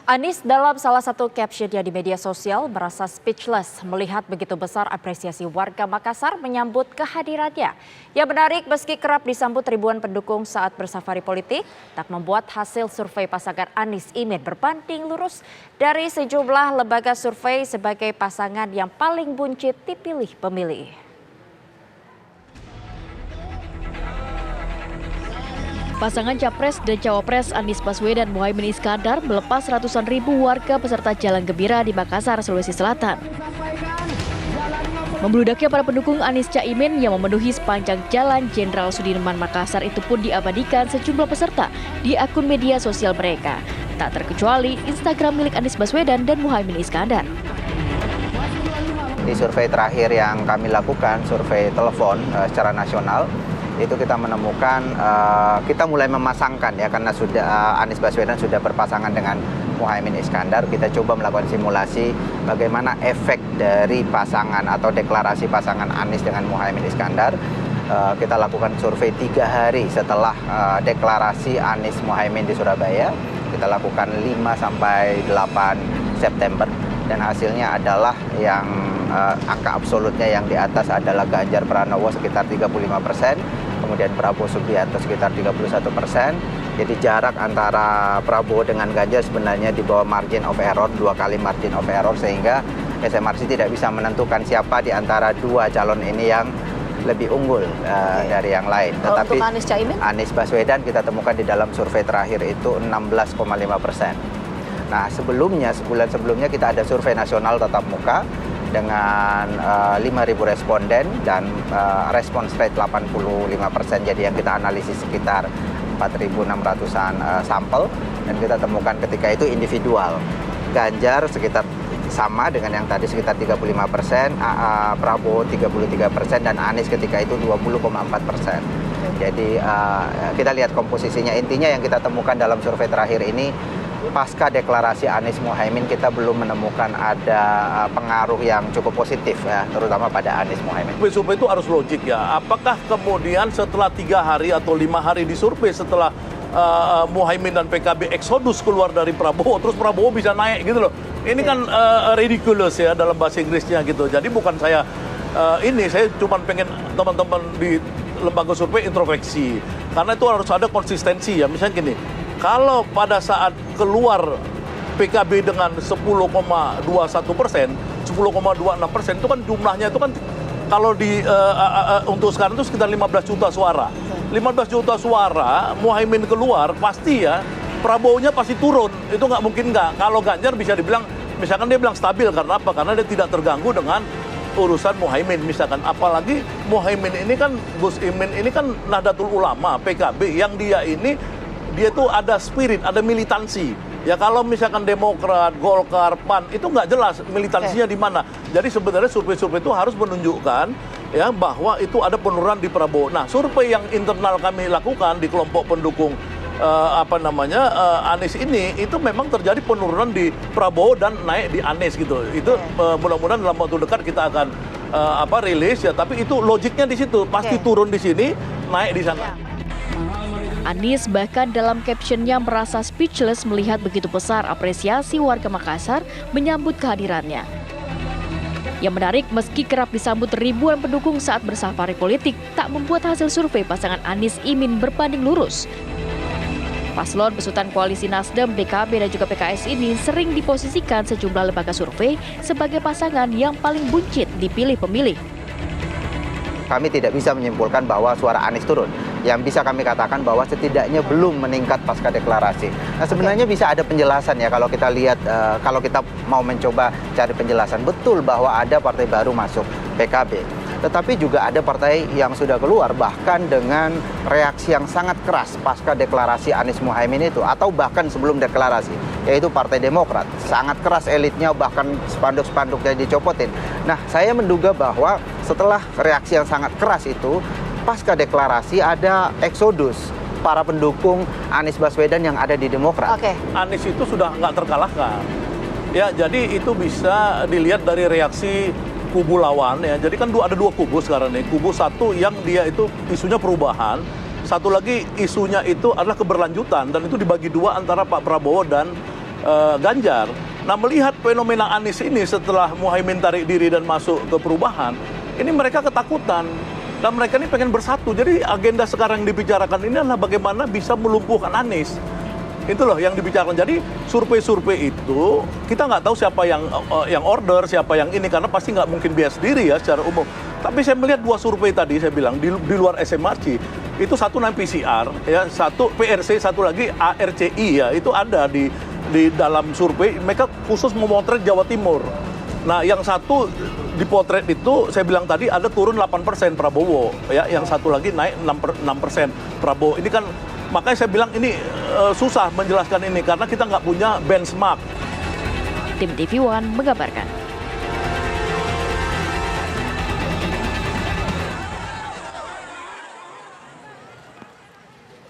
Anies dalam salah satu captionnya di media sosial merasa speechless melihat begitu besar apresiasi warga Makassar menyambut kehadirannya. Yang menarik, meski kerap disambut ribuan pendukung saat bersafari politik, tak membuat hasil survei pasangan Anies Imin berbanding lurus dari sejumlah lembaga survei sebagai pasangan yang paling buncit dipilih pemilih. Pasangan Capres dan Cawapres Anies Baswedan dan Muhaimin Iskandar melepas ratusan ribu warga peserta Jalan Gembira di Makassar, Sulawesi Selatan. Membludaknya para pendukung Anies Caimin yang memenuhi sepanjang Jalan Jenderal Sudirman Makassar itu pun diabadikan sejumlah peserta di akun media sosial mereka. Tak terkecuali Instagram milik Anies Baswedan dan Muhaimin Iskandar. Di survei terakhir yang kami lakukan, survei telepon secara nasional, itu kita menemukan kita mulai memasangkan ya, karena sudah Anies Baswedan sudah berpasangan dengan Muhaimin Iskandar. Kita coba melakukan simulasi bagaimana efek dari pasangan atau deklarasi pasangan Anies dengan Muhaimin Iskandar. Kita lakukan survei 3 hari setelah deklarasi Anies Muhaimin di Surabaya. Kita lakukan 5 sampai 8 September dan hasilnya adalah yang angka absolutnya yang di atas adalah Ganjar Pranowo sekitar 35%, kemudian Prabowo Subianto sekitar 31%. Jadi jarak antara Prabowo dengan Ganjar sebenarnya di bawah margin of error, 2 kali margin of error, sehingga SMRC tidak bisa menentukan siapa di antara dua calon ini yang lebih unggul dari yang lain. Tetapi untuk Anies Caimin? Anies Baswedan kita temukan di dalam survei terakhir itu 16,5%. Nah, sebulan sebelumnya kita ada survei nasional tatap muka dengan 5.000 responden dan respons rate 85%. Jadi yang kita analisis sekitar 4.600-an sampel dan kita temukan ketika itu individual. Ganjar sekitar sama dengan yang tadi sekitar 35%, Prabowo 33% dan Anies ketika itu 20,4%. Jadi kita lihat komposisinya. Intinya yang kita temukan dalam survei terakhir ini, pasca deklarasi Anies Muhaimin kita belum menemukan ada pengaruh yang cukup positif ya, terutama pada Anies Muhaimin. Survei itu harus logik ya. Apakah kemudian setelah 3 hari atau 5 hari disurvei setelah Muhaimin dan PKB eksodus keluar dari Prabowo, terus Prabowo bisa naik gitu loh. Ini kan ridiculous ya dalam bahasa Inggrisnya gitu. Jadi bukan saya saya cuma pengen teman-teman di lembaga survei introspeksi. Karena itu harus ada konsistensi ya. Misalnya gini, kalau pada saat keluar PKB dengan 10,21%, 10,26% itu kan jumlahnya itu kan kalau di untuk sekarang itu sekitar 15 juta suara. 15 juta suara, Muhaimin keluar pasti ya Prabowo-nya pasti turun. Itu nggak mungkin nggak. Kalau Ganjar bisa dibilang, misalkan dia bilang stabil karena apa? Karena dia tidak terganggu dengan urusan Muhaimin misalkan. Apalagi Muhaimin ini kan, Gus Imin ini kan Nahdlatul Ulama, PKB yang dia tuh ada spirit, ada militansi. Ya kalau misalkan Demokrat, Golkar, PAN itu nggak jelas militansinya di mana. Jadi sebenarnya survei-survei itu harus menunjukkan ya bahwa itu ada penurunan di Prabowo. Nah, survei yang internal kami lakukan di kelompok pendukung Anies ini itu memang terjadi penurunan di Prabowo dan naik di Anies gitu. Itu mudah-mudahan dalam waktu dekat kita akan rilis ya. Tapi itu logiknya di situ pasti turun di sini, naik di sana. Anies bahkan dalam captionnya merasa speechless melihat begitu besar apresiasi warga Makassar menyambut kehadirannya. Yang menarik, meski kerap disambut ribuan pendukung saat bersafari politik, tak membuat hasil survei pasangan Anies Imin berbanding lurus. Paslon besutan koalisi Nasdem, PKB dan juga PKS ini sering diposisikan sejumlah lembaga survei sebagai pasangan yang paling buncit dipilih pemilih. Kami tidak bisa menyimpulkan bahwa suara Anies turun. Yang bisa kami katakan bahwa setidaknya belum meningkat pasca deklarasi. Nah, sebenarnya bisa ada penjelasan ya kalau kita lihat, kalau kita mau mencoba cari penjelasan. Betul bahwa ada partai baru masuk, PKB. Tetapi juga ada partai yang sudah keluar bahkan dengan reaksi yang sangat keras pasca deklarasi Anies Muhaimin itu, atau bahkan sebelum deklarasi, yaitu Partai Demokrat. Sangat keras elitnya, bahkan spanduk-spanduknya dicopotin. Nah, saya menduga bahwa setelah reaksi yang sangat keras itu, pasca deklarasi ada eksodus para pendukung Anies Baswedan yang ada di Demokrat. Anies itu sudah nggak terkalahkan. Ya, jadi itu bisa dilihat dari reaksi kubu lawan ya. Jadi kan ada 2 kubu sekarang nih. Kubu satu yang dia itu isunya perubahan, satu lagi isunya itu adalah keberlanjutan dan itu dibagi 2 antara Pak Prabowo dan Ganjar. Nah, melihat fenomena Anies ini setelah Muhaimin tarik diri dan masuk ke perubahan, ini mereka ketakutan. Dan mereka ini pengen bersatu. Jadi agenda sekarang yang dibicarakan ini adalah bagaimana bisa melumpuhkan Anies. Itu loh yang dibicarakan. Jadi survei-survei itu kita nggak tahu siapa yang order, siapa yang ini, karena pasti nggak mungkin bias diri ya secara umum. Tapi saya melihat 2 survei tadi, saya bilang di luar SMRC itu satu namanya PCR, ya, satu PRC, satu lagi ARCI ya, itu ada di dalam survei. Mereka khusus memotret Jawa Timur. Nah, yang satu dipotret itu saya bilang tadi ada turun 8% Prabowo, ya, yang satu lagi naik 6% Prabowo. Ini kan makanya saya bilang ini susah menjelaskan ini karena kita nggak punya benchmark. Tim TV One mengabarkan.